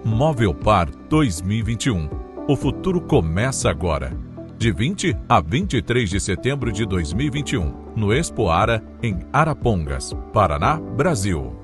Movelpar 2021. O futuro começa agora. De 20 a 23 de setembro de 2021, no Expoara, em Arapongas, Paraná, Brasil.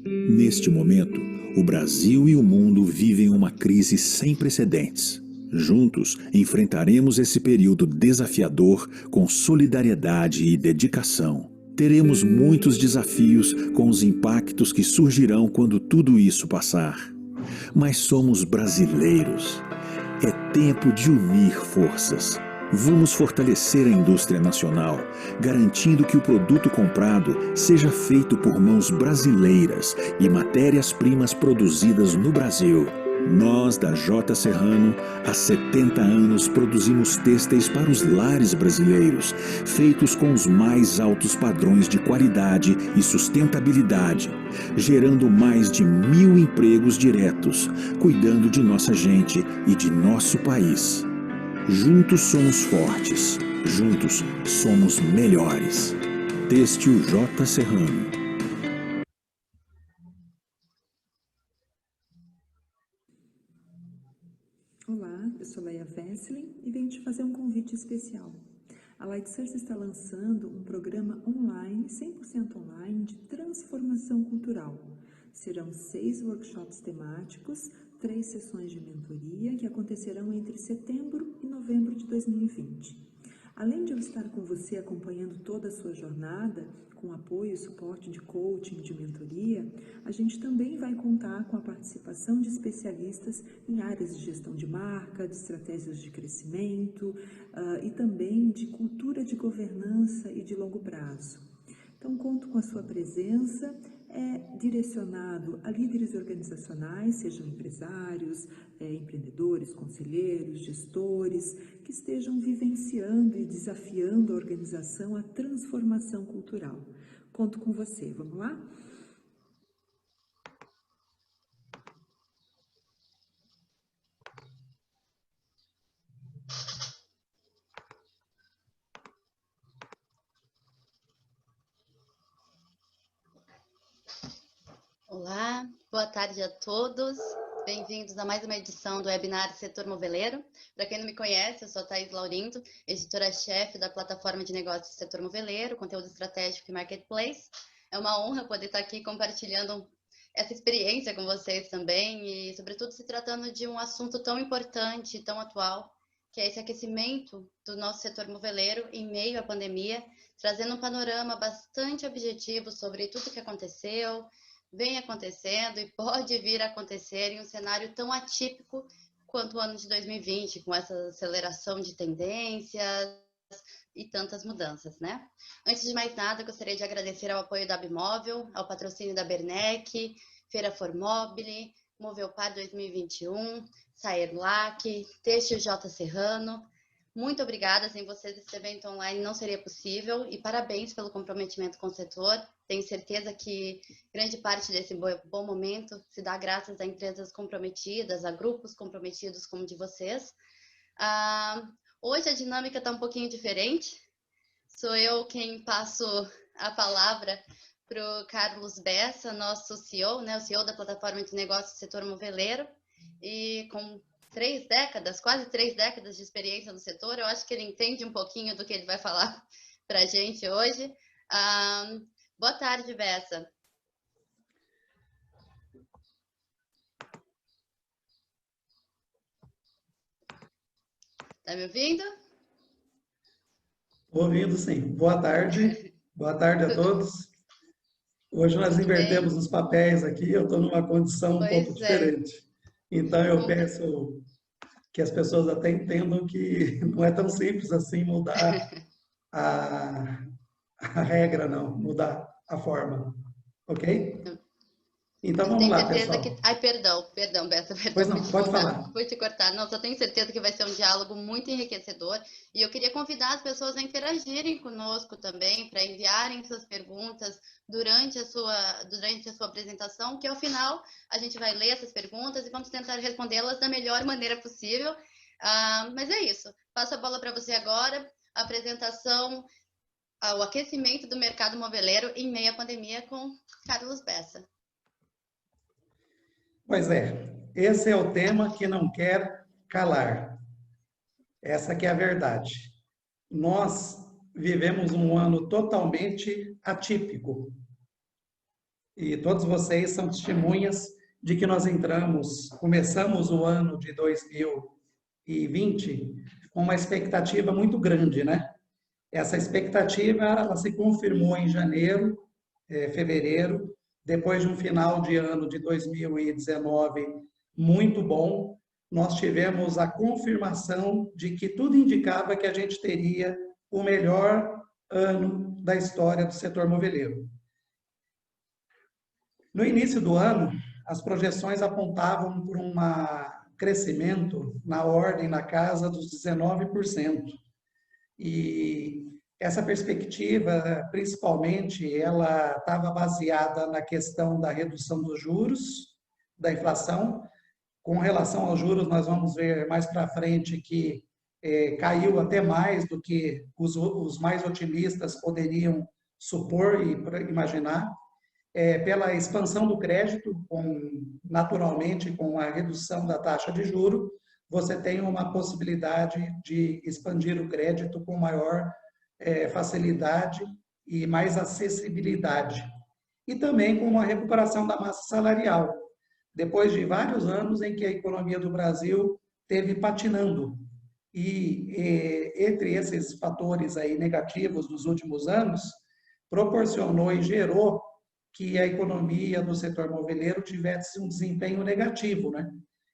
Neste momento, o Brasil e o mundo vivem uma crise sem precedentes. Juntos, enfrentaremos esse período desafiador com solidariedade e dedicação. Teremos muitos desafios com os impactos que surgirão quando tudo isso passar. Mas somos brasileiros. É tempo de unir forças. Vamos fortalecer a indústria nacional, garantindo que o produto comprado seja feito por mãos brasileiras e matérias-primas produzidas no Brasil. Nós, da J. Serrano, há 70 anos produzimos têxteis para os lares brasileiros, feitos com os mais altos padrões de qualidade e sustentabilidade, gerando mais de 1.000 empregos diretos, cuidando de nossa gente e de nosso país. Juntos somos fortes, juntos somos melhores. Têxtil J. Serrano. Olá, eu sou Leia Vesely e venho te fazer um convite especial. A Lightsource está lançando um programa online, 100% online, de transformação cultural. Serão 6 workshops temáticos, 3 sessões de mentoria que acontecerão entre setembro e novembro de 2020. Além de eu estar com você acompanhando toda a sua jornada, com apoio e suporte de coaching e de mentoria, a gente também vai contar com a participação de especialistas em áreas de gestão de marca, de estratégias de crescimento e também de cultura de governança e de longo prazo. Então, conto com a sua presença. É direcionado a líderes organizacionais, sejam empresários, empreendedores, conselheiros, gestores, que estejam vivenciando e desafiando a organização à transformação cultural. Conto com você, vamos lá? Olá, boa tarde a todos. Bem-vindos a mais uma edição do webinar Setor Moveleiro. Para quem não me conhece, eu sou a Thaís Laurindo, editora-chefe da plataforma de negócios Setor Moveleiro, conteúdo estratégico e marketplace. É uma honra poder estar aqui compartilhando essa experiência com vocês também e, sobretudo, se tratando de um assunto tão importante, tão atual, que é esse aquecimento do nosso setor moveleiro em meio à pandemia, trazendo um panorama bastante objetivo sobre tudo que aconteceu, vem acontecendo e pode vir a acontecer em um cenário tão atípico quanto o ano de 2020, com essa aceleração de tendências e tantas mudanças, né? Antes de mais nada, eu gostaria de agradecer ao apoio da Abmóvel, ao patrocínio da Bernec, Feira Formobile, Movelpar 2021, Saerlac, Têxtil J. Serrano. Muito obrigada, sem vocês esse evento online não seria possível e parabéns pelo comprometimento com o setor. Tenho certeza que grande parte desse bom momento se dá graças a empresas comprometidas, a grupos comprometidos como o de vocês. Hoje a dinâmica está um pouquinho diferente. Sou eu quem passo a palavra para o Carlos Bessa, nosso CEO, né, o CEO da plataforma de negócios do setor moveleiro, e com quase 3 décadas de experiência no setor, eu acho que ele entende um pouquinho do que ele vai falar para a gente hoje. Boa tarde, Bessa. Está me ouvindo? Ouvindo, sim. Boa tarde. Boa tarde a todos. Hoje nós invertemos os papéis aqui, eu estou numa condição um pouco diferente. Então eu peço que as pessoas até entendam que não é tão simples assim mudar a regra, não, mudar a forma. Ok? Então vamos lá, pessoal. Ai, perdão, Bessa, Pois não, pode falar. Vou te cortar. Não, só tenho certeza que vai ser um diálogo muito enriquecedor e eu queria convidar as pessoas a interagirem conosco também, para enviarem suas perguntas durante a sua apresentação, que ao final a gente vai ler essas perguntas e vamos tentar respondê-las da melhor maneira possível. Mas é isso. Passo a bola para você agora. A apresentação, o aquecimento do mercado moveleiro em meio à pandemia com Carlos Bessa. Pois é, esse é o tema que não quer calar. Essa que é a verdade. Nós vivemos um ano totalmente atípico. E todos vocês são testemunhas de que nós começamos o ano de 2020 com uma expectativa muito grande, né? Essa expectativa, ela se confirmou em janeiro, fevereiro, depois de um final de ano de 2019 muito bom, nós tivemos a confirmação de que tudo indicava que a gente teria o melhor ano da história do setor moveleiro. No início do ano, as projeções apontavam por um crescimento na casa dos 19%. E essa perspectiva, principalmente, ela estava baseada na questão da redução dos juros, da inflação. Com relação aos juros, nós vamos ver mais para frente que caiu até mais do que os mais otimistas poderiam supor e imaginar. Pela expansão do crédito, naturalmente, com a redução da taxa de juros, você tem uma possibilidade de expandir o crédito com maior facilidade e mais acessibilidade. E também com uma recuperação da massa salarial, depois de vários anos em que a economia do Brasil esteve patinando. E entre esses fatores aí negativos dos últimos anos, proporcionou e gerou que a economia do setor moveleiro tivesse um desempenho negativo, né?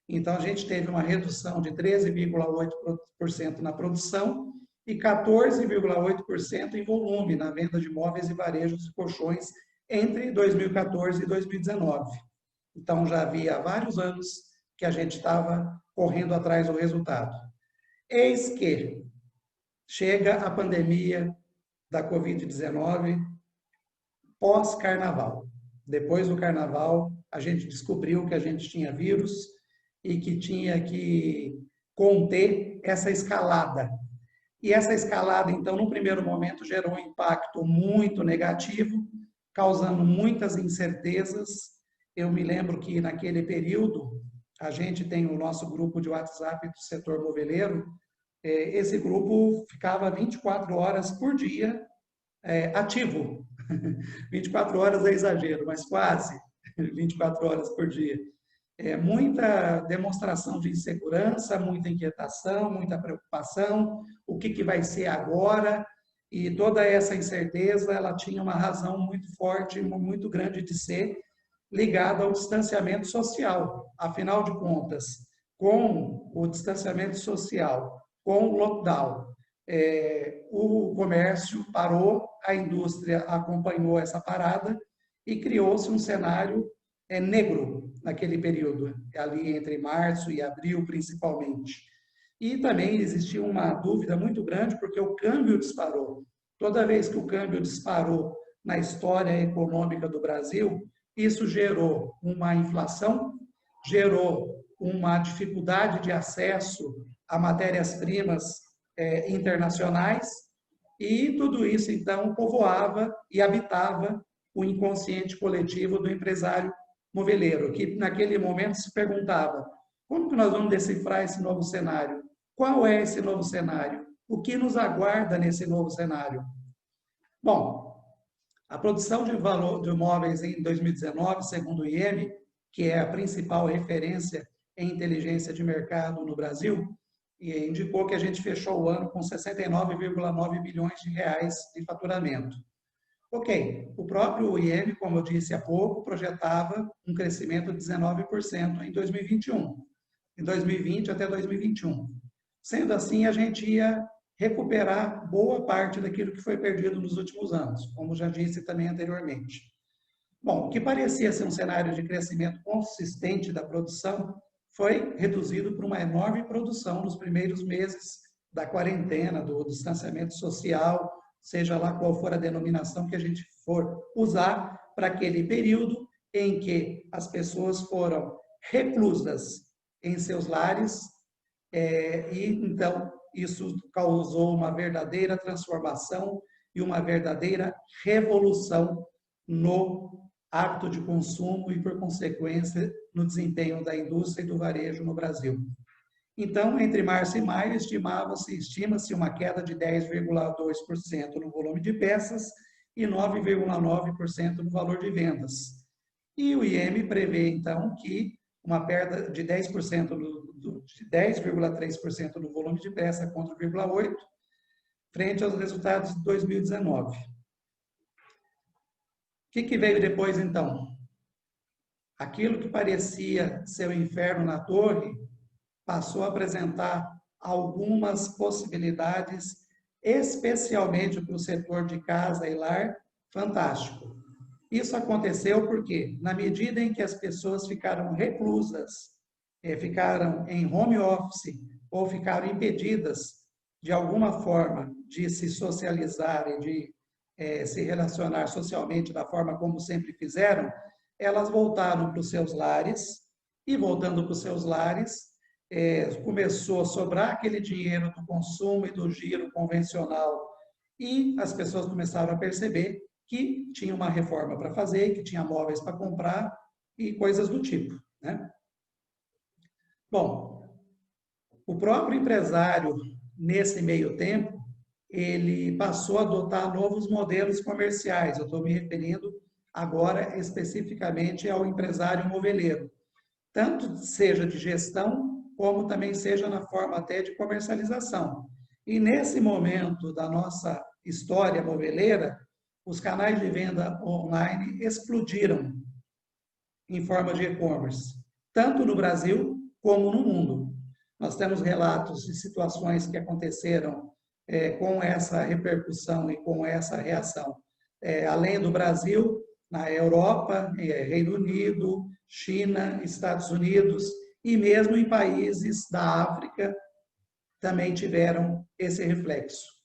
Então, a gente teve uma redução de 13,8% na produção e 14,8% em volume na venda de móveis e varejos e colchões entre 2014 e 2019. Então, já havia vários anos que a gente estava correndo atrás do resultado. Eis que chega a pandemia da Covid-19 pós-carnaval. Depois do carnaval, a gente descobriu que a gente tinha vírus e que tinha que conter essa escalada. E essa escalada, então, no primeiro momento, gerou um impacto muito negativo, causando muitas incertezas. Eu me lembro que, naquele período, a gente tem o nosso grupo de WhatsApp do setor moveleiro. Esse grupo ficava 24 horas por dia ativo. 24 horas é exagero, mas quase 24 horas por dia. Muita demonstração de insegurança, muita inquietação, muita preocupação, o que vai ser agora, e toda essa incerteza, ela tinha uma razão muito forte, muito grande de ser, ligada ao distanciamento social. Afinal de contas, com o distanciamento social, com o lockdown, o comércio parou, a indústria acompanhou essa parada e criou-se um cenário negro naquele período, ali entre março e abril, principalmente. E também existia uma dúvida muito grande, porque o câmbio disparou. Toda vez que o câmbio disparou na história econômica do Brasil, isso gerou uma inflação, gerou uma dificuldade de acesso a matérias-primas internacionais, e tudo isso, então, povoava e habitava o inconsciente coletivo do empresário moveleiro, que naquele momento se perguntava: como que nós vamos decifrar esse novo cenário? Qual é esse novo cenário? O que nos aguarda nesse novo cenário? Bom, a produção de valor de imóveis em 2019, segundo o IEM, que é a principal referência em inteligência de mercado no Brasil, indicou que a gente fechou o ano com 69,9 bilhões de reais de faturamento. Ok, o próprio IEM, como eu disse há pouco, projetava um crescimento de 19% em 2021, em 2020 até 2021. Sendo assim, a gente ia recuperar boa parte daquilo que foi perdido nos últimos anos, como já disse também anteriormente. Bom, o que parecia ser um cenário de crescimento consistente da produção foi reduzido por uma enorme produção nos primeiros meses da quarentena, do distanciamento social, seja lá qual for a denominação que a gente for usar para aquele período em que as pessoas foram reclusas em seus lares, e então isso causou uma verdadeira transformação e uma verdadeira revolução no hábito de consumo e, por consequência, no desempenho da indústria e do varejo no Brasil. Então, entre março e maio, estima-se uma queda de 10,2% no volume de peças e 9,9% no valor de vendas. E o IEM prevê, então, que uma perda de 10%, de 10,3% no volume de peça contra 0,8%, frente aos resultados de 2019. O que veio depois, então? Aquilo que parecia ser o inferno na torre passou a apresentar algumas possibilidades, especialmente para o setor de casa e lar, fantástico. Isso aconteceu porque, na medida em que as pessoas ficaram reclusas, ficaram em home office ou ficaram impedidas, de alguma forma, de se socializar e de se relacionar socialmente da forma como sempre fizeram, elas voltaram para os seus lares, e voltando para os seus lares, começou a sobrar aquele dinheiro do consumo e do giro convencional, e as pessoas começaram a perceber que tinha uma reforma para fazer, que tinha móveis para comprar e coisas do tipo, né? Bom, o próprio empresário, nesse meio tempo, ele passou a adotar novos modelos comerciais. Eu estou me referindo agora especificamente ao empresário moveleiro, tanto seja de gestão, como também seja na forma até de comercialização. E nesse momento da nossa história moveleira, os canais de venda online explodiram em forma de e-commerce, tanto no Brasil como no mundo. Nós temos relatos de situações que aconteceram com essa repercussão e com essa reação. Além do Brasil, na Europa, Reino Unido, China, Estados Unidos e mesmo em países da África também tiveram esse reflexo.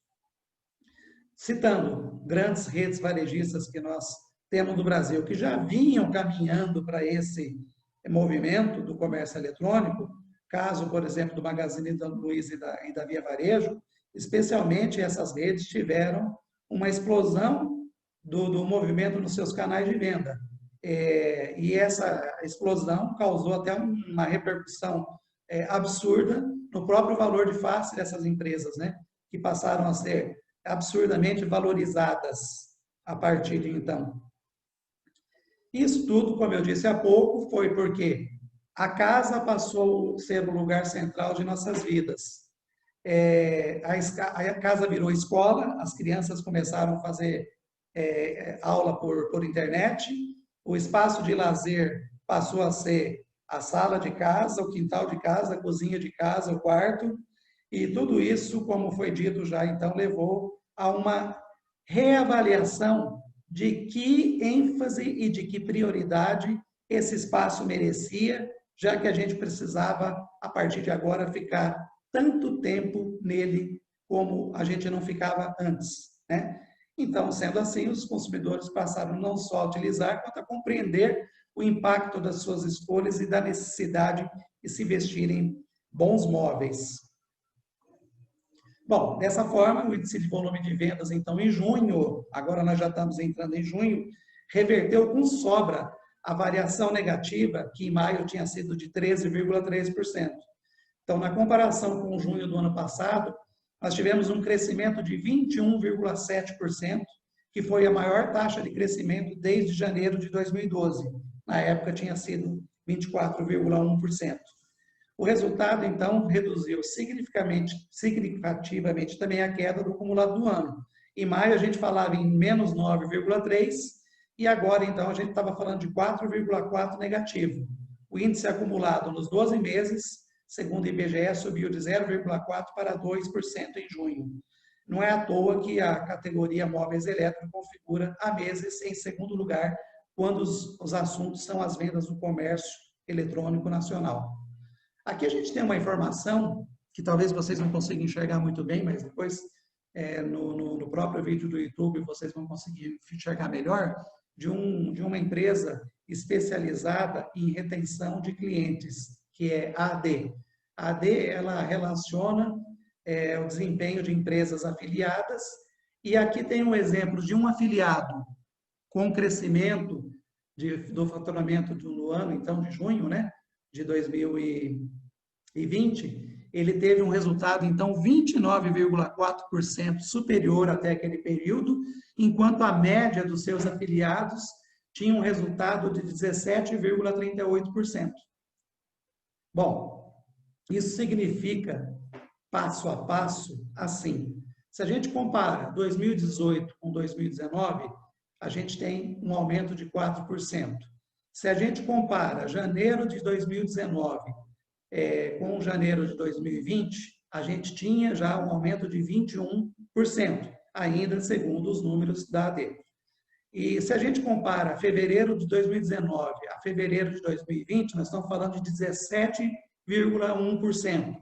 Citando grandes redes varejistas que nós temos no Brasil, que já vinham caminhando para esse movimento do comércio eletrônico, caso, por exemplo, do Magazine Luiza e da Via Varejo, especialmente essas redes tiveram uma explosão do movimento nos seus canais de venda. E essa explosão causou até uma repercussão absurda no próprio valor de face dessas empresas, né? Que passaram a ser absurdamente valorizadas. a partir de então. Isso tudo, como eu disse há pouco, foi porque a casa passou a ser o lugar central de nossas vidas. A casa virou escola, as crianças começaram a fazer aula por internet, o espaço de lazer passou a ser a sala de casa, o quintal de casa, a cozinha de casa, o quarto, e tudo isso, como foi dito já, então, levou a uma reavaliação de que ênfase e de que prioridade esse espaço merecia, já que a gente precisava, a partir de agora, ficar tanto tempo nele como a gente não ficava antes, né? Então, sendo assim, os consumidores passaram não só a utilizar, quanto a compreender o impacto das suas escolhas e da necessidade de se investir em bons móveis. Bom, dessa forma, o índice de volume de vendas, então, em junho, agora nós já estamos entrando em junho, reverteu com sobra a variação negativa, que em maio tinha sido de 13,3%. Então, na comparação com junho do ano passado, nós tivemos um crescimento de 21,7%, que foi a maior taxa de crescimento desde janeiro de 2012. Na época tinha sido 24,1%. O resultado, então, reduziu significativamente também a queda do acumulado do ano. Em maio, a gente falava em menos 9,3%, e agora, então, a gente estava falando de 4,4% negativo. O índice acumulado nos 12 meses, segundo o IBGE, subiu de 0,4% para 2% em junho. Não é à toa que a categoria móveis elétricos configura há meses em segundo lugar, quando os assuntos são as vendas do comércio eletrônico nacional. Aqui a gente tem uma informação que talvez vocês não consigam enxergar muito bem, mas depois no próprio vídeo do YouTube vocês vão conseguir enxergar melhor, de uma empresa especializada em retenção de clientes, que é a AD. A AD, ela relaciona o desempenho de empresas afiliadas, e aqui tem um exemplo de um afiliado com crescimento do faturamento no ano, então, de junho, né, de 2020, ele teve um resultado, então, 29,4% superior até aquele período, enquanto a média dos seus afiliados tinha um resultado de 17,38%. Bom, isso significa, passo a passo, assim, se a gente compara 2018 com 2019, a gente tem um aumento de 4%. Se a gente compara janeiro de 2019 com janeiro de 2020, a gente tinha já um aumento de 21%, ainda segundo os números da AD. E se a gente compara fevereiro de 2019 a fevereiro de 2020, nós estamos falando de 17,1%.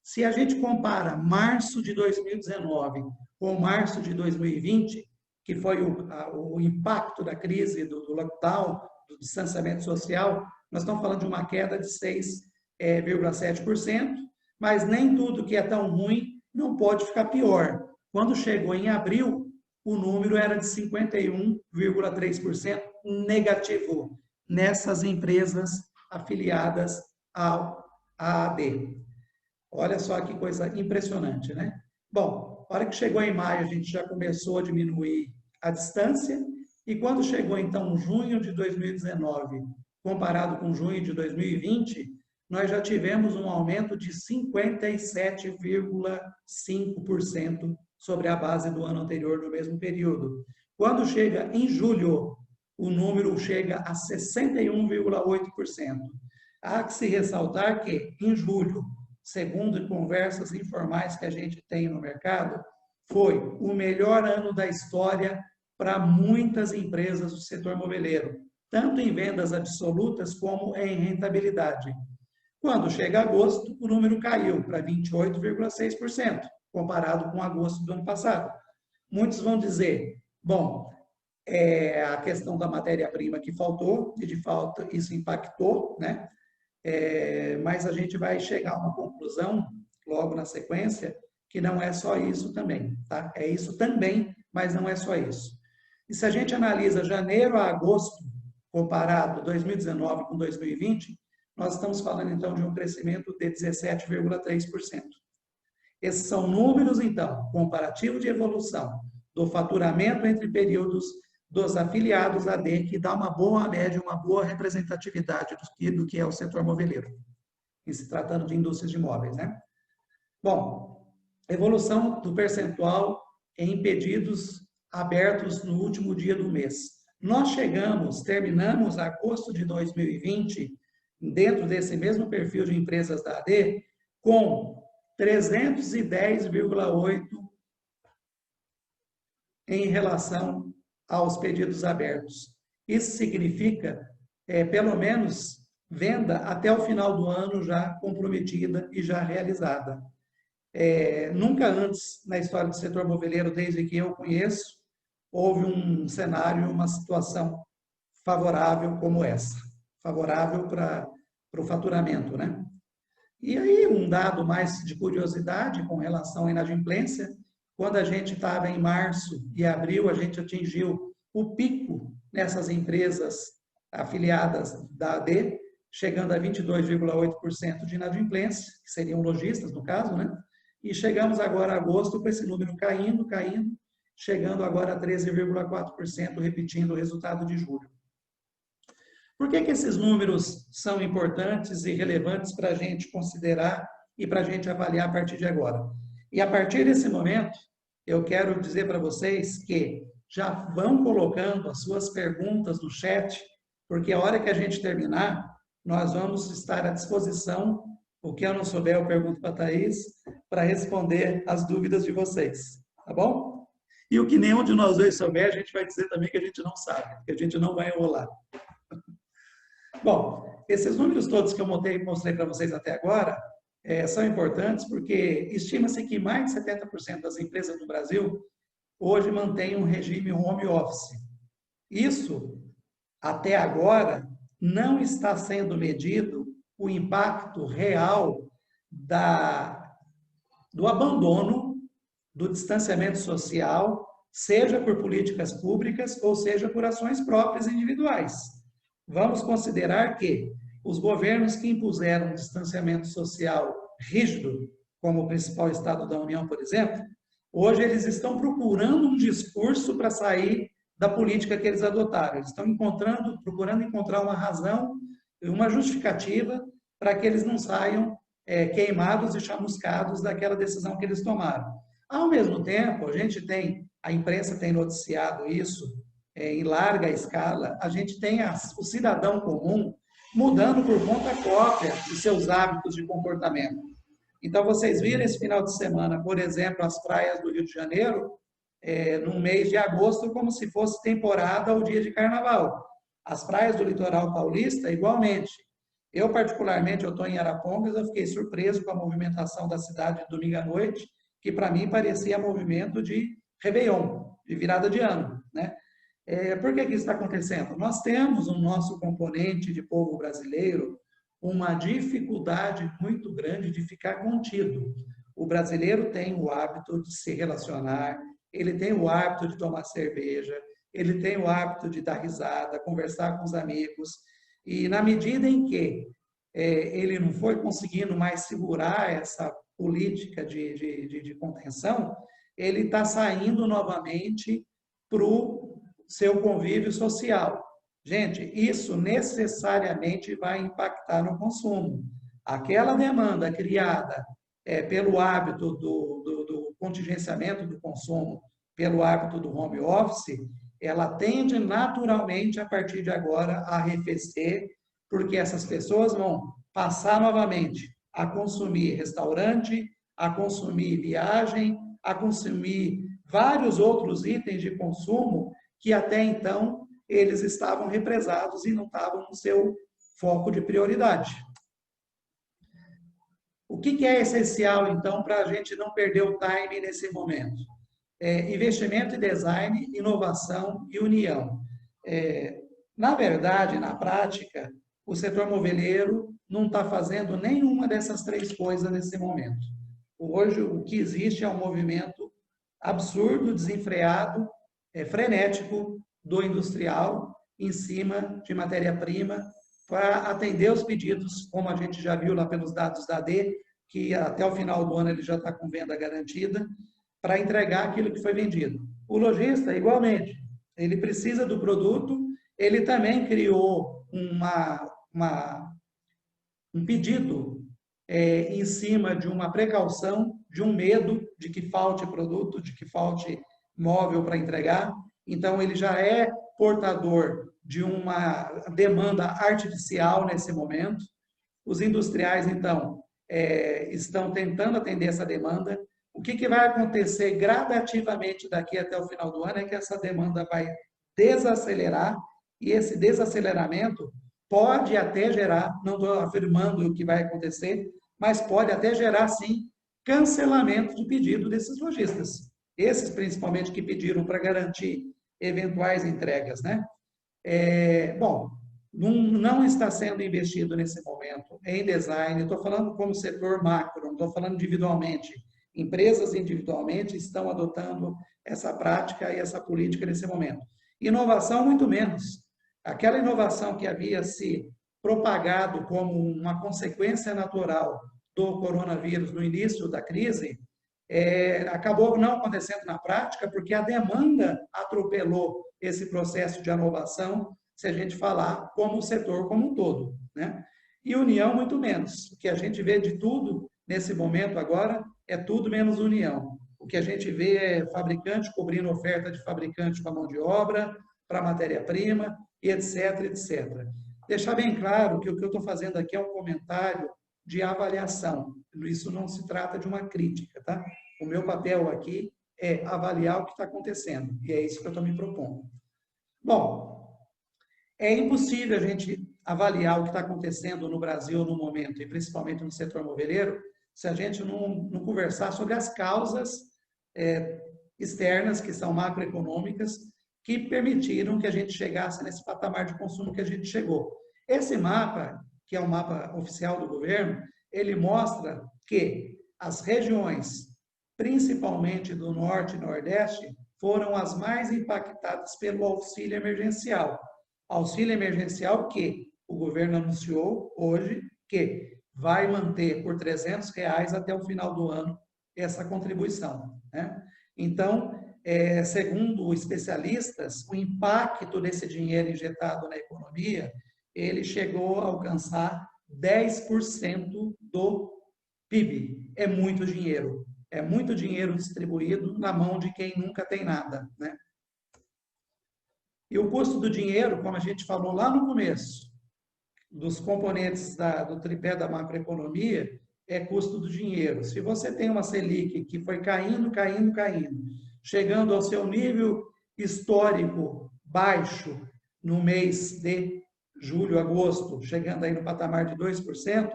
Se a gente compara março de 2019 com março de 2020, que foi o impacto da crise do lockdown, do distanciamento social, nós estamos falando de uma queda de 6,7%, mas nem tudo que é tão ruim não pode ficar pior. Quando chegou em abril, o número era de 51,3% negativo nessas empresas afiliadas ao AAD. Olha só que coisa impressionante, né? Bom, a hora que chegou em maio, a gente já começou a diminuir a distância, e quando chegou, então, junho de 2019, comparado com junho de 2020, nós já tivemos um aumento de 57,5% sobre a base do ano anterior, no mesmo período. Quando chega em julho, o número chega a 61,8%. Há que se ressaltar que, em julho, segundo conversas informais que a gente tem no mercado, foi o melhor ano da história para muitas empresas do setor moveleiro, tanto em vendas absolutas como em rentabilidade. Quando chega agosto, o número caiu para 28,6%, comparado com agosto do ano passado. Muitos vão dizer, bom, a questão da matéria-prima que faltou, e de fato isso impactou, né? Mas a gente vai chegar a uma conclusão, logo na sequência, que não é só isso também, tá? É isso também, mas não é só isso. E se a gente analisa janeiro a agosto, comparado 2019 com 2020, nós estamos falando, então, de um crescimento de 17,3%. Esses são números, então, comparativo de evolução do faturamento entre períodos dos afiliados AD, que dá uma boa média, uma boa representatividade do que é o setor moveleiro, em se tratando de indústrias de imóveis, né? Bom, evolução do percentual em pedidos abertos no último dia do mês. Nós terminamos agosto de 2020, dentro desse mesmo perfil de empresas da AD, com 310,8 em relação aos pedidos abertos. Isso significa, pelo menos, venda até o final do ano já comprometida e já realizada. Nunca antes, na história do setor moveleiro, desde que eu conheço, houve um cenário, uma situação favorável como essa. Favorável para o faturamento, né? E aí, um dado mais de curiosidade com relação à inadimplência, quando a gente estava em março e abril, a gente atingiu o pico nessas empresas afiliadas da AD, chegando a 22,8% de inadimplência, que seriam lojistas, no caso, né? E chegamos agora a agosto com esse número caindo, chegando agora a 13,4%, repetindo o resultado de julho. Por que esses números são importantes e relevantes para a gente considerar e para a gente avaliar a partir de agora? E a partir desse momento, eu quero dizer para vocês que já vão colocando as suas perguntas no chat, porque a hora que a gente terminar, nós vamos estar à disposição. O que eu não souber, eu pergunto para a Thaís, para responder as dúvidas de vocês, tá bom? E o que nenhum de nós dois souber, a gente vai dizer também que a gente não sabe, que a gente não vai enrolar. Bom, esses números todos que eu mostrei para vocês até agora são importantes porque estima-se que mais de 70% das empresas do Brasil hoje mantêm um regime home office. Isso, até agora, não está sendo medido o impacto real do abandono, do distanciamento social, seja por políticas públicas ou seja por ações próprias individuais. Vamos considerar que os governos que impuseram distanciamento social rígido, como o principal estado da União, por exemplo, hoje eles estão procurando um discurso para sair da política que eles adotaram. Eles estão procurando encontrar uma razão, uma justificativa para que eles não saiam queimados e chamuscados daquela decisão que eles tomaram. Ao mesmo tempo, a imprensa tem noticiado isso em larga escala, a gente tem o cidadão comum mudando por conta própria os seus hábitos de comportamento. Então, vocês viram esse final de semana, por exemplo, as praias do Rio de Janeiro, no mês de agosto, como se fosse temporada ou dia de carnaval. As praias do litoral paulista, igualmente. Eu, particularmente, eu estou em Arapongas, eu fiquei surpreso com a movimentação da cidade de domingo à noite, que para mim parecia movimento de Réveillon, de virada de ano, né? Por que isso está acontecendo? Nós temos no nosso componente de povo brasileiro uma dificuldade muito grande de ficar contido. O brasileiro tem o hábito de se relacionar, ele tem o hábito de tomar cerveja, ele tem o hábito de dar risada, conversar com os amigos, e na medida em que ele não foi conseguindo mais segurar essa política de contenção, ele está saindo novamente para o seu convívio social. Gente, isso necessariamente vai impactar no consumo. Aquela demanda criada pelo hábito do contingenciamento do consumo, pelo hábito do home office, ela tende naturalmente, a partir de agora, a arrefecer, porque essas pessoas vão passar novamente a consumir restaurante, a consumir viagem, a consumir vários outros itens de consumo que até então eles estavam represados e não estavam no seu foco de prioridade. O que é essencial, então, para a gente não perder o time nesse momento? Investimento em design, inovação e união. Na verdade, na prática, o setor moveleiro não está fazendo nenhuma dessas três coisas nesse momento. Hoje, o que existe é um movimento absurdo, desenfreado, frenético do industrial em cima de matéria-prima para atender os pedidos, como a gente já viu lá pelos dados da AD, que até o final do ano ele já está com venda garantida, para entregar aquilo que foi vendido. O lojista, igualmente, ele precisa do produto, ele também criou um pedido em cima de uma precaução, de um medo de que falte produto, de que falte móvel para entregar. Então, ele já é portador de uma demanda artificial nesse momento. Os industriais, então, estão tentando atender essa demanda. O que vai acontecer gradativamente daqui até o final do ano é que essa demanda vai desacelerar, e esse desaceleramento pode até gerar, não estou afirmando o que vai acontecer, mas pode até gerar, sim, cancelamento de pedido desses lojistas. Esses, principalmente, que pediram para garantir eventuais entregas, né? Bom, não está sendo investido nesse momento em design, estou falando como setor macro, não estou falando individualmente. Empresas individualmente estão adotando essa prática e essa política nesse momento. Inovação, muito menos. Aquela inovação que havia se propagado como uma consequência natural do coronavírus no início da crise, acabou não acontecendo na prática, porque a demanda atropelou esse processo de inovação, se a gente falar como o setor como um todo, né? E união, muito menos. O que a gente vê de tudo nesse momento agora é tudo menos união. O que a gente vê é fabricante cobrindo oferta de fabricante para mão de obra, para matéria-prima, e etc, etc. Deixar bem claro que o que eu estou fazendo aqui é um comentário de avaliação. Isso não se trata de uma crítica, tá? O meu papel aqui é avaliar o que está acontecendo, e é isso que eu estou me propondo. Bom, é impossível a gente avaliar o que está acontecendo no Brasil no momento, e principalmente no setor moveleiro, se a gente não conversar sobre as causas externas, que são macroeconômicas, que permitiram que a gente chegasse nesse patamar de consumo que a gente chegou. Esse mapa, que é um mapa oficial do governo, ele mostra que as regiões, principalmente do Norte e Nordeste, foram as mais impactadas pelo auxílio emergencial. Auxílio emergencial que o governo anunciou hoje que vai manter por R$300 até o final do ano essa contribuição, né? Então, segundo especialistas, o impacto desse dinheiro injetado na economia, ele chegou a alcançar 10% do PIB. É muito dinheiro. É muito dinheiro distribuído na mão de quem nunca tem nada, né? E o custo do dinheiro, como a gente falou lá no começo, dos componentes do tripé da macroeconomia, é custo do dinheiro. Se você tem uma Selic que foi caindo, chegando ao seu nível histórico baixo no mês de julho, agosto, chegando aí no patamar de 2%,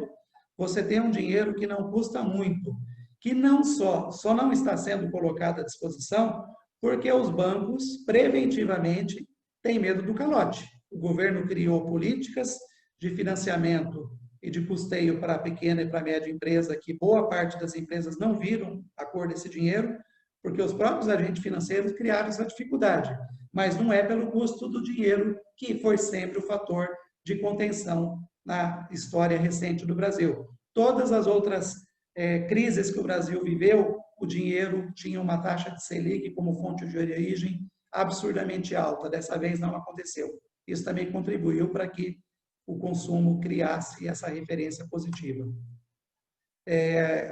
você tem um dinheiro que não custa muito, que não só não está sendo colocado à disposição porque os bancos preventivamente têm medo do calote. O governo criou políticas de financiamento e de custeio para a pequena e para a média empresa, que boa parte das empresas não viram a cor desse dinheiro, porque os próprios agentes financeiros criaram essa dificuldade, mas não é pelo custo do dinheiro, que foi sempre o fator de contenção na história recente do Brasil. Todas as outras crises que o Brasil viveu, o dinheiro tinha uma taxa de Selic como fonte de origem absurdamente alta. Dessa vez não aconteceu. Isso também contribuiu para que o consumo criasse essa referência positiva.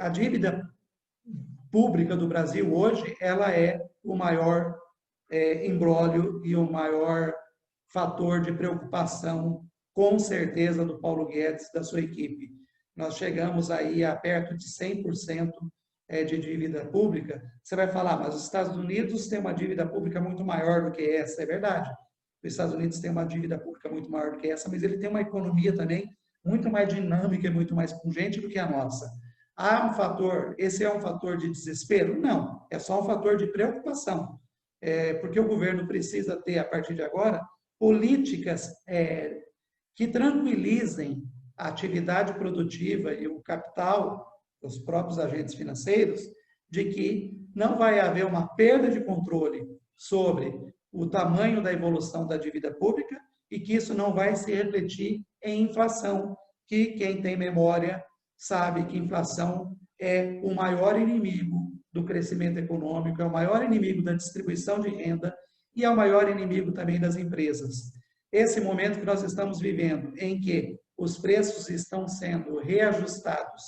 A dívida pública do Brasil hoje, ela é o maior imbróglio e o maior fator de preocupação, com certeza, do Paulo Guedes e da sua equipe. Nós chegamos aí a perto de 100% de dívida pública. Você vai falar, mas os Estados Unidos têm uma dívida pública muito maior do que essa. É verdade. Os Estados Unidos têm uma dívida pública muito maior do que essa, mas ele tem uma economia também muito mais dinâmica e muito mais pungente do que a nossa. Há um fator, esse é um fator de desespero? Não, é só um fator de preocupação. Porque o governo precisa ter, a partir de agora, políticas que tranquilizem a atividade produtiva e o capital, os próprios agentes financeiros, de que não vai haver uma perda de controle sobre o tamanho da evolução da dívida pública e que isso não vai se refletir em inflação, que quem tem memória sabe que inflação é o maior inimigo do crescimento econômico, é o maior inimigo da distribuição de renda e é o maior inimigo também das empresas. Esse momento que nós estamos vivendo, em que os preços estão sendo reajustados,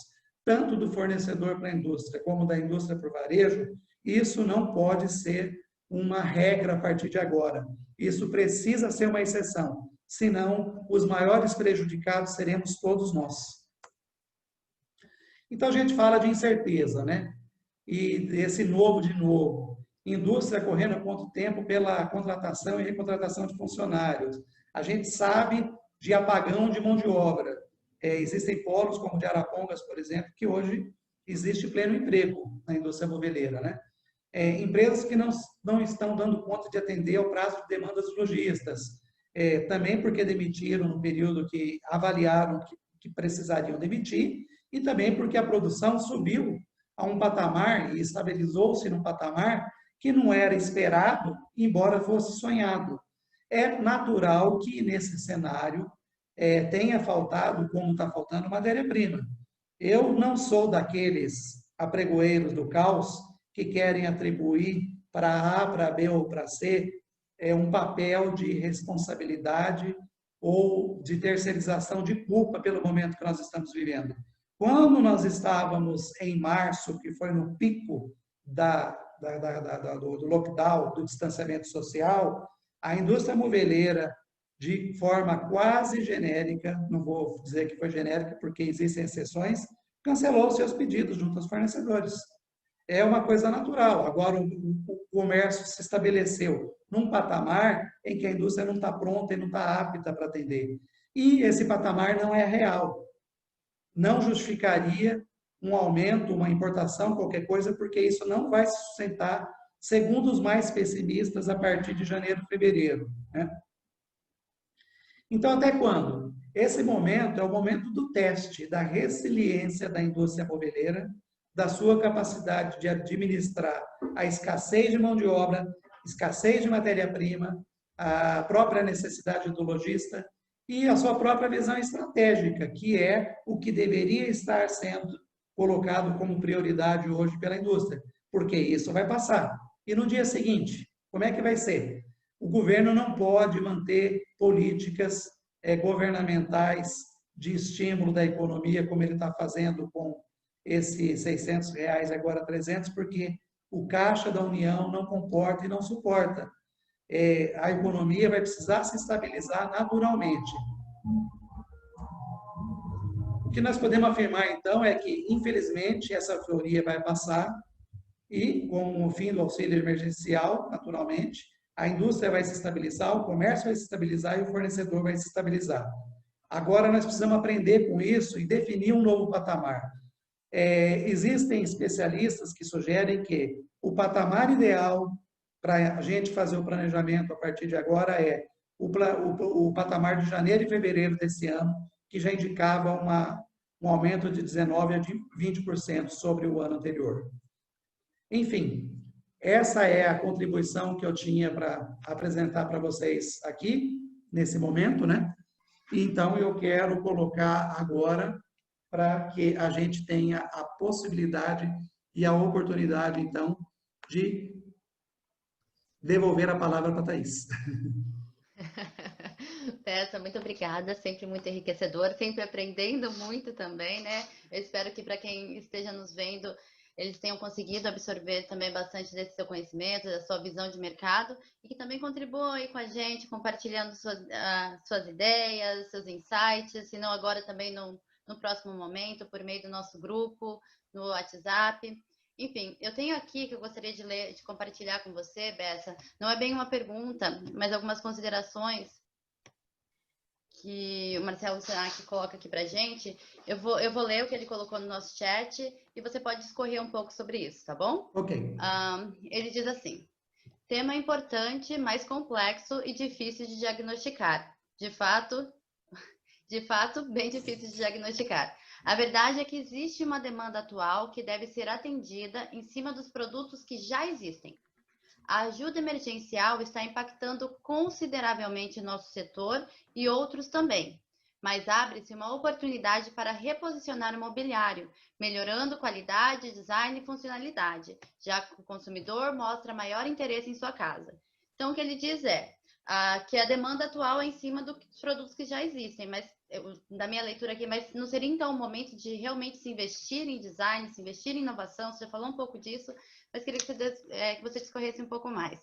tanto do fornecedor para a indústria, como da indústria para o varejo, isso não pode ser uma regra a partir de agora. Isso precisa ser uma exceção, senão os maiores prejudicados seremos todos nós. Então a gente fala de incerteza, né? E desse novo de novo. Indústria correndo contra o tempo pela contratação e recontratação de funcionários. A gente sabe de apagão de mão de obra. Existem polos como o de Arapongas, por exemplo, que hoje existe pleno emprego na indústria moveleira, né? Empresas que não estão dando conta de atender ao prazo de demanda dos lojistas. Também porque demitiram no período que avaliaram que precisariam demitir, e também porque a produção subiu a um patamar e estabilizou-se num patamar que não era esperado, embora fosse sonhado. É natural que nesse cenário tenha faltado, como está faltando, matéria-prima. Eu não sou daqueles apregoeiros do caos que querem atribuir para A, para B ou para C um papel de responsabilidade ou de terceirização de culpa pelo momento que nós estamos vivendo. Quando nós estávamos em março, que foi no pico do lockdown, do distanciamento social, a indústria moveleira, de forma quase genérica, não vou dizer que foi genérica porque existem exceções, cancelou seus pedidos junto aos fornecedores. É uma coisa natural. Agora, o comércio se estabeleceu num patamar em que a indústria não está pronta e não está apta para atender. E esse patamar não é real. Não justificaria um aumento, uma importação, qualquer coisa, porque isso não vai se sustentar, segundo os mais pessimistas, a partir de janeiro, fevereiro, né? Então, até quando? Esse momento é o momento do teste, da resiliência da indústria moveleira, da sua capacidade de administrar a escassez de mão de obra, escassez de matéria-prima, a própria necessidade do lojista e a sua própria visão estratégica, que é o que deveria estar sendo colocado como prioridade hoje pela indústria, porque isso vai passar. E no dia seguinte, como é que vai ser? O governo não pode manter políticas governamentais de estímulo da economia, como ele está fazendo com esses R$600, agora 300, porque o caixa da União não comporta e não suporta. A economia vai precisar se estabilizar naturalmente. O que nós podemos afirmar, então, é que, infelizmente, essa euforia vai passar e, com o fim do auxílio emergencial, naturalmente, a indústria vai se estabilizar, o comércio vai se estabilizar e o fornecedor vai se estabilizar. Agora, nós precisamos aprender com isso e definir um novo patamar. Existem especialistas que sugerem que o patamar ideal para a gente fazer o planejamento a partir de agora é o patamar de janeiro e fevereiro desse ano, que já indicava um aumento de 19% a 20% sobre o ano anterior. Enfim, essa é a contribuição que eu tinha para apresentar para vocês aqui, nesse momento, né? Então, eu quero colocar agora para que a gente tenha a possibilidade e a oportunidade, então, de devolver a palavra para a Thaís. Tessa, muito obrigada, sempre muito enriquecedor, sempre aprendendo muito também, né? Eu espero que para quem esteja nos vendo, eles tenham conseguido absorver também bastante desse seu conhecimento, da sua visão de mercado, e que também contribuam aí com a gente, compartilhando suas ideias, seus insights, se não agora também no próximo momento, por meio do nosso grupo, no WhatsApp. Enfim, eu tenho aqui que eu gostaria de ler, de compartilhar com você, Bessa. Não é bem uma pergunta, mas algumas considerações que o Marcelo Senac coloca aqui pra gente. Eu vou ler o que ele colocou no nosso chat e você pode discorrer um pouco sobre isso, tá bom? Ok. Ele diz assim: tema importante, mais complexo e difícil de diagnosticar. De fato, bem difícil de diagnosticar. A verdade é que existe uma demanda atual que deve ser atendida em cima dos produtos que já existem. A ajuda emergencial está impactando consideravelmente nosso setor e outros também, mas abre-se uma oportunidade para reposicionar o mobiliário, melhorando qualidade, design e funcionalidade, já que o consumidor mostra maior interesse em sua casa. Então, o que ele diz é que a demanda atual é em cima dos produtos que já existem, mas da minha leitura aqui, mas não seria então o momento de realmente se investir em design, se investir em inovação? Você já falou um pouco disso, mas queria que você discorresse um pouco mais.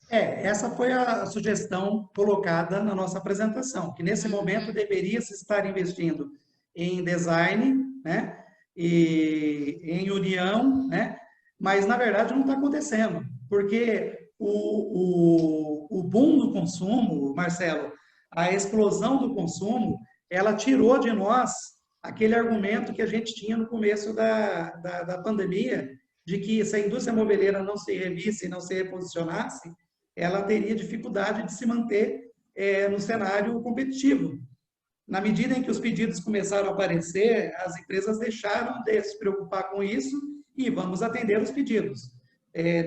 Essa foi a sugestão colocada na nossa apresentação, que nesse momento deveria se estar investindo em design, né, e em união, né, mas na verdade não está acontecendo, porque o boom do consumo, Marcelo, a explosão do consumo, ela tirou de nós aquele argumento que a gente tinha no começo da pandemia, de que se a indústria moveleira não se revisse e não se reposicionasse, ela teria dificuldade de se manter no cenário competitivo. Na medida em que os pedidos começaram a aparecer, as empresas deixaram de se preocupar com isso e vamos atender os pedidos.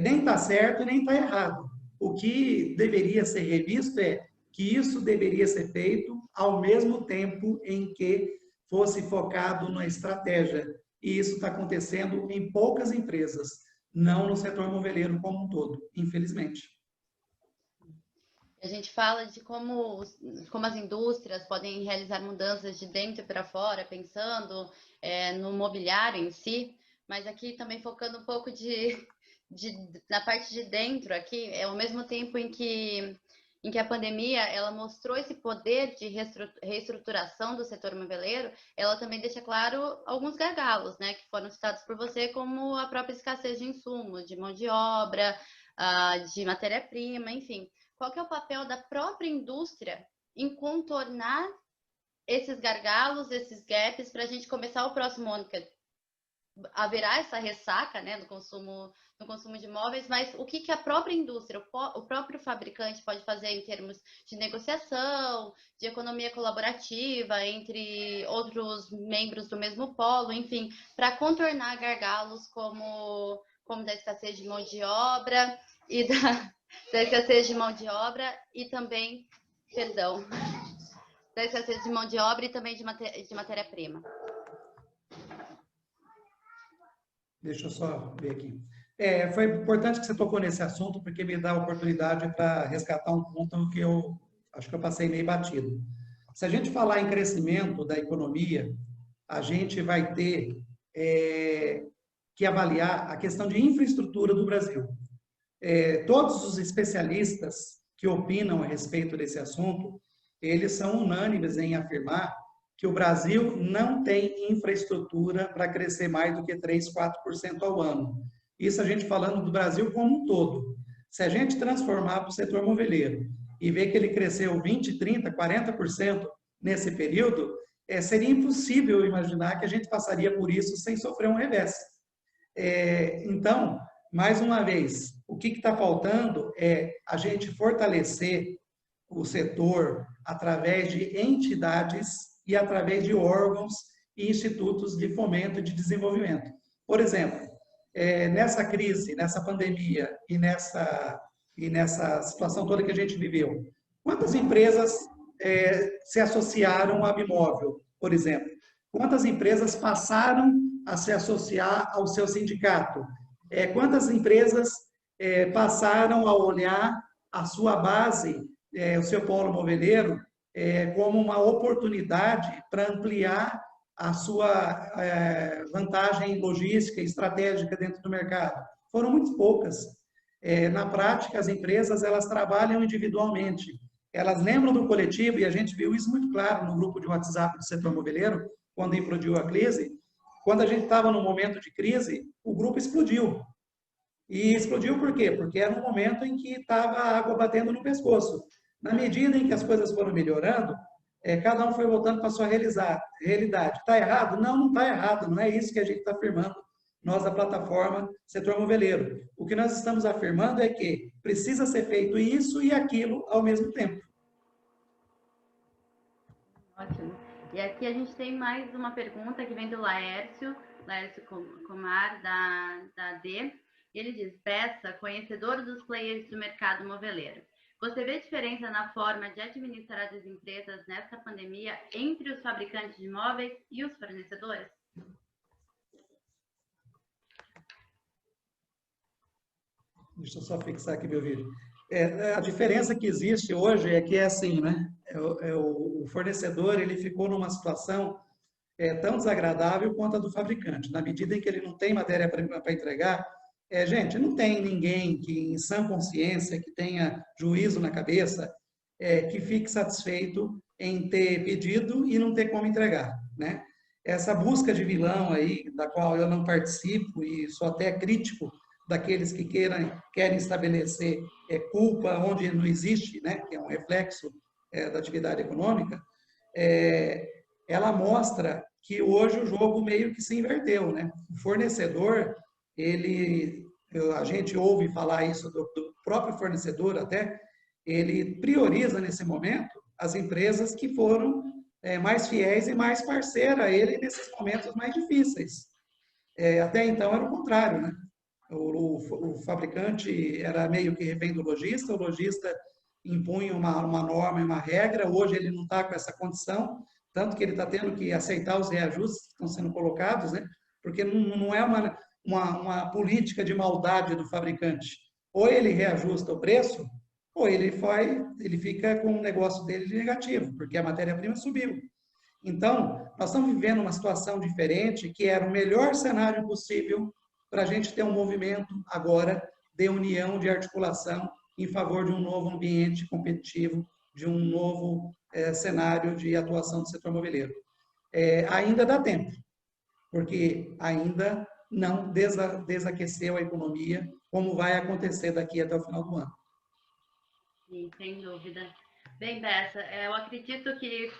Nem está certo, nem está errado. O que deveria ser revisto é que isso deveria ser feito ao mesmo tempo em que fosse focado na estratégia. E isso está acontecendo em poucas empresas, não no setor moveleiro como um todo, infelizmente. A gente fala de como as indústrias podem realizar mudanças de dentro para fora, pensando no mobiliário em si, mas aqui também focando um pouco na parte de dentro aqui, ao mesmo tempo em que a pandemia ela mostrou esse poder de reestruturação do setor moveleiro, ela também deixa claro alguns gargalos, né, que foram citados por você, como a própria escassez de insumos, de mão de obra, de matéria-prima, enfim. Qual que é o papel da própria indústria em contornar esses gargalos, esses gaps, para a gente começar o próximo ano, que haverá essa ressaca, né, no consumo de imóveis, mas o que a própria indústria, o próprio fabricante pode fazer em termos de negociação, de economia colaborativa entre outros membros do mesmo polo, enfim, para contornar gargalos como da escassez de mão de obra e da escassez de mão de obra e também, da escassez de mão de obra e também de matéria-prima. Deixa eu só ver aqui. Foi importante que você tocou nesse assunto, porque me dá a oportunidade para resgatar um ponto que eu acho que eu passei meio batido. Se a gente falar em crescimento da economia, a gente vai ter que avaliar a questão de infraestrutura do Brasil. Todos os especialistas que opinam a respeito desse assunto, eles são unânimes em afirmar que o Brasil não tem infraestrutura para crescer mais do que 3%, 4% ao ano. Isso a gente falando do Brasil como um todo. Se a gente transformar para o setor moveleiro e ver que ele cresceu 20%, 30%, 40% nesse período, seria impossível imaginar que a gente passaria por isso sem sofrer um revés. Então, mais uma vez, o que está faltando é a gente fortalecer o setor através de entidades e através de órgãos e institutos de fomento e de desenvolvimento. Por exemplo, nessa crise, nessa pandemia e nessa situação toda que a gente viveu, quantas empresas se associaram à Bimóvel, por exemplo? Quantas empresas passaram a se associar ao seu sindicato? Quantas empresas passaram a olhar a sua base, o seu polo moveleiro, como uma oportunidade para ampliar a sua vantagem logística e estratégica dentro do mercado? Foram muito poucas. Na prática, as empresas elas trabalham individualmente. Elas lembram do coletivo, e a gente viu isso muito claro no grupo de WhatsApp do setor moveleiro, quando implodiu a crise. Quando a gente estava no momento de crise, o grupo explodiu. E explodiu por quê? Porque era um momento em que estava a água batendo no pescoço. Na medida em que as coisas foram melhorando, cada um foi voltando para a sua realidade. Está errado? Não, não está errado. Não é isso que a gente está afirmando, nós da plataforma Setor Moveleiro. O que nós estamos afirmando é que precisa ser feito isso e aquilo ao mesmo tempo. Ótimo. E aqui a gente tem mais uma pergunta que vem do Laércio Comar, da AD. E ele diz: Bessa, conhecedor dos players do mercado moveleiro, você vê diferença na forma de administrar as empresas nesta pandemia entre os fabricantes de imóveis e os fornecedores? Deixa eu só fixar aqui meu vídeo. A diferença que existe hoje é que é assim, né? O fornecedor ele ficou numa situação tão desagradável quanto a do fabricante. Na medida em que ele não tem matéria-prima para entregar, gente, não tem ninguém que, em sã consciência, que tenha juízo na cabeça, que fique satisfeito em ter pedido e não ter como entregar, né? Essa busca de vilão aí, da qual eu não participo e sou até crítico daqueles que querem estabelecer culpa onde não existe, né? Que é um reflexo da atividade econômica, ela mostra que hoje o jogo meio que se inverteu, né? O fornecedor, a gente ouve falar isso do próprio fornecedor até, ele prioriza nesse momento as empresas que foram mais fiéis e mais parceiras a ele nesses momentos mais difíceis. Até então era o contrário, né? O fabricante era meio que refém do lojista, o lojista impunha uma norma e uma regra, hoje ele não está com essa condição, tanto que ele está tendo que aceitar os reajustes que estão sendo colocados, né? Porque não é uma política de maldade do fabricante. Ou ele reajusta o preço, ou ele fica com o negócio dele negativo, porque a matéria-prima subiu. Então, nós estamos vivendo uma situação diferente, que era o melhor cenário possível para a gente ter um movimento agora de união, de articulação em favor de um novo ambiente competitivo, de um novo cenário de atuação do setor moveleiro. Ainda dá tempo, porque ainda não desaqueceu a economia, como vai acontecer daqui até o final do ano. Sim, sem dúvida. Bem, Bessa, eu acredito que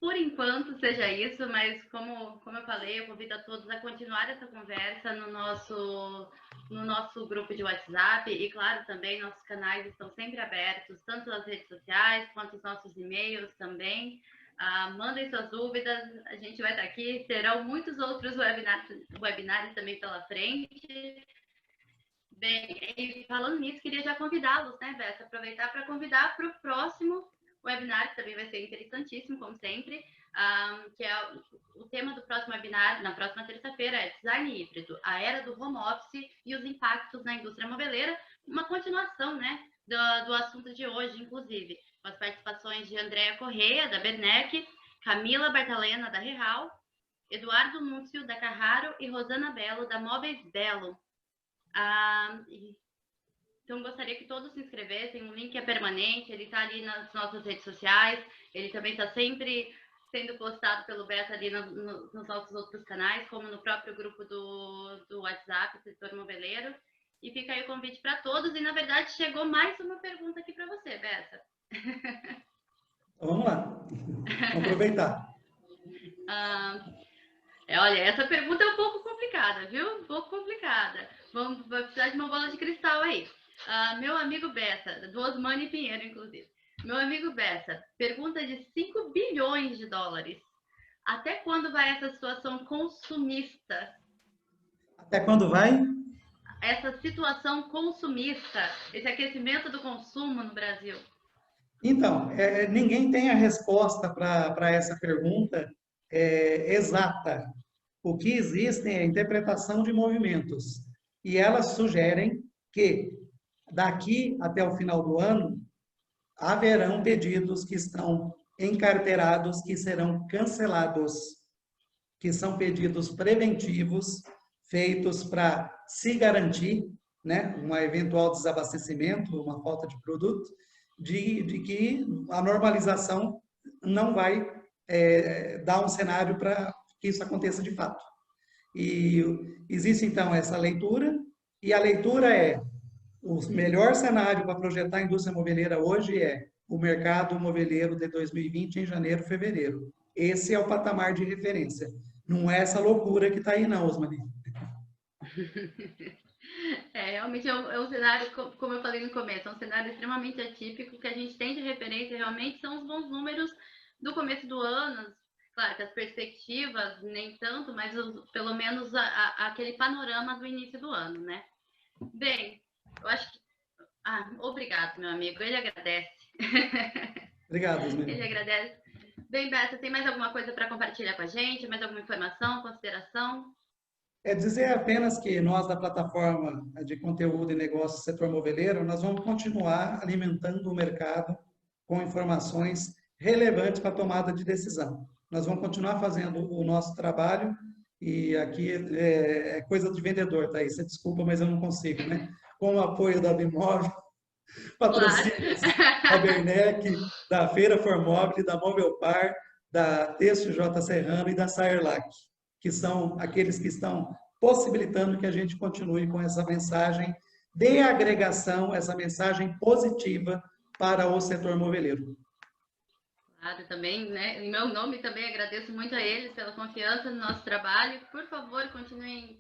por enquanto seja isso, mas como eu falei, eu convido a todos a continuar essa conversa no nosso grupo de WhatsApp e, claro, também nossos canais estão sempre abertos, tanto nas redes sociais quanto os nossos e-mails também. Mandem suas dúvidas, a gente vai estar aqui, terão muitos outros webinários também pela frente. Bem, e falando nisso, queria já convidá-los, né, Bessa, aproveitar para convidar para o próximo webinar, que também vai ser interessantíssimo, como sempre, que é o tema do próximo webinar, na próxima terça-feira, é Design Híbrido, a era do home office e os impactos na indústria moveleira, uma continuação, né, do assunto de hoje, inclusive, com as participações de Andréa Correia, da Bernec, Camila Bartalena, da Real, Eduardo Núncio, da Carraro, e Rosana Belo, da Móveis Belo. Então, gostaria que todos se inscrevessem, o link é permanente, ele está ali nas nossas redes sociais, ele também está sempre sendo postado pelo Bessa ali nos nossos outros canais, como no próprio grupo do WhatsApp, Setor Moveleiro, e fica aí o convite para todos, e na verdade chegou mais uma pergunta aqui para você, Bessa. Vamos lá, vamos aproveitar. Olha, essa pergunta é um pouco complicada, viu? Um pouco complicada. Vai precisar de uma bola de cristal aí. Meu amigo Bessa, do Osmani Pinheiro, inclusive. Meu amigo Bessa, pergunta de 5 bilhões de dólares. Até quando vai essa situação consumista? Até quando vai? Essa situação consumista, esse aquecimento do consumo no Brasil. Então, ninguém tem a resposta para essa pergunta exata. O que existem é a interpretação de movimentos. E elas sugerem que, daqui até o final do ano, haverão pedidos que estão encarteirados que serão cancelados, que são pedidos preventivos, feitos para se garantir, né, um eventual desabastecimento, uma falta de produto, de que a normalização não vai dar um cenário para que isso aconteça de fato. E existe, então, essa leitura, e a leitura é: o melhor cenário para projetar a indústria moveleira hoje é o mercado moveleiro de 2020 em janeiro, fevereiro. Esse é o patamar de referência. Não é essa loucura que está aí, não, Osmani. Realmente é um cenário, como eu falei no começo, é um cenário extremamente atípico, que a gente tem de referência realmente são os bons números do começo do ano. Claro que as perspectivas nem tanto, mas pelo menos aquele panorama do início do ano, né? Bem, eu acho que... obrigado, meu amigo, ele agradece. Obrigado, Osmani. Ele agradece. Bem, Bessa, tem mais alguma coisa para compartilhar com a gente? Mais alguma informação, consideração? É dizer apenas que nós, da plataforma de conteúdo e negócios setor moveleiro, nós vamos continuar alimentando o mercado com informações relevantes para a tomada de decisão. Nós vamos continuar fazendo o nosso trabalho e aqui é coisa de vendedor, Thaís, você desculpa, mas eu não consigo, né? Com o apoio da Bimóvel, patrocínios da Bernec, da Feira Formóvel, da Movelpar, da Têxtil J. Serrano e da Saerlac, que são aqueles que estão possibilitando que a gente continue com essa mensagem de agregação, essa mensagem positiva para o setor moveleiro. Claro, também, né? Em meu nome também agradeço muito a eles pela confiança no nosso trabalho. Por favor, continuem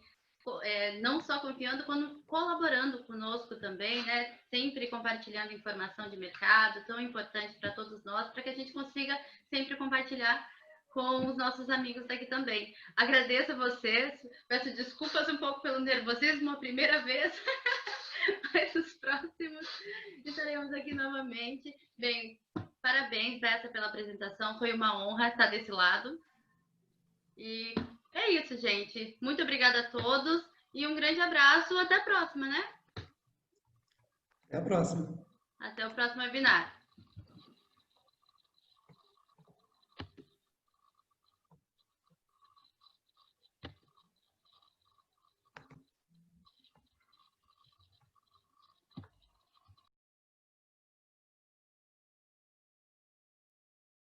não só confiando, como colaborando conosco também, né? Sempre compartilhando informação de mercado, tão importante para todos nós, para que a gente consiga sempre compartilhar com os nossos amigos daqui também. Agradeço a vocês, peço desculpas um pouco pelo nervosismo a primeira vez, mas os próximos estaremos aqui novamente. Bem, parabéns, Bessa, pela apresentação, foi uma honra estar desse lado. E é isso, gente. Muito obrigada a todos e um grande abraço. Até a próxima, né? Até a próxima. Até o próximo webinar.